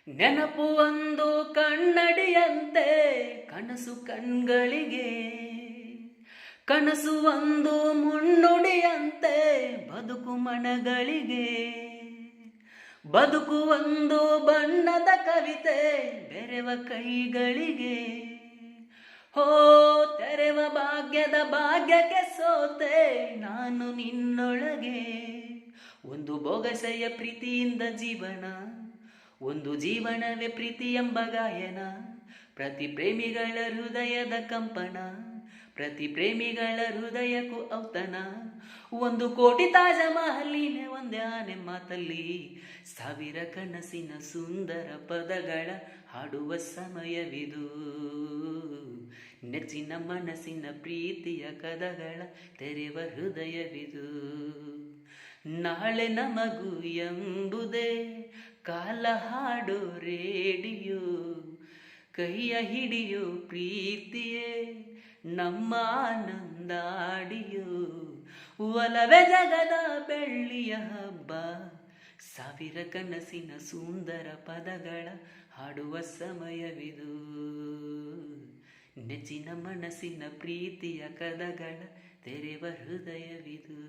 ನೆನಪು ಒಂದು ಕನ್ನಡಿಯಂತೆ ಕನಸು ಕಣ್ಗಳಿಗೆ, ಕನಸು ಒಂದು ಮುನ್ನುಡಿಯಂತೆ ಬದುಕು ಮನಗಳಿಗೆ. ಬದುಕು ಒಂದು ಬಣ್ಣದ ಕವಿತೆ ಬೆರೆವ ಕೈಗಳಿಗೆ. ಹೋ ತೆರೆವ ಭಾಗ್ಯದ ಭಾಗ್ಯಕ್ಕೆ ಸೋತೆ ನಾನು ನಿನ್ನೊಳಗೆ. ಒಂದು ಬೊಗಸೆಯ ಪ್ರೀತಿಯಿಂದ ಜೀವನ, ಒಂದು ಜೀವನವೇ ಪ್ರೀತಿ ಎಂಬ ಗಾಯನ. ಪ್ರತಿ ಪ್ರೇಮಿಗಳ ಹೃದಯದ ಕಂಪನ, ಪ್ರತಿ ಪ್ರೇಮಿಗಳ ಹೃದಯಕ್ಕೂ ಔತಣ. ಒಂದು ಕೋಟಿ ತಾಜ ಮಹಲಿನೇ ಒಂದೇ ಆನೆ ಮಾತಲ್ಲಿ, ಸಾವಿರ ಕನಸಿನ ಸುಂದರ ಪದಗಳ ಹಾಡುವ ಸಮಯವಿದು. ನೆಚ್ಚಿನ ಮನಸ್ಸಿನ ಪ್ರೀತಿಯ ಕದಗಳ ತೆರೆವ ಹೃದಯವಿದು. ನಾಳೆ ನಮಗೂ ಎಂಬುದೇ ಕಾಲ ಹಾಡೋ ರೇಡಿಯೋ, ಕೈಯ ಹಿಡಿಯೋ ಪ್ರೀತಿಯೇ ನಮ್ಮ ಆನಂದಾಡಿಯೋ. ಒಲವೇ ಜಗದ ಬೆಳ್ಳಿಯ ಹಬ್ಬ, ಸಾವಿರ ಕನಸಿನ ಸುಂದರ ಪದಗಳ ಹಾಡುವ ಸಮಯವಿದು. ನೆಚ್ಚಿನ ಮನಸ್ಸಿನ ಪ್ರೀತಿಯ ಕದಗಳ ತೆರೆವ ಹೃದಯವಿದು.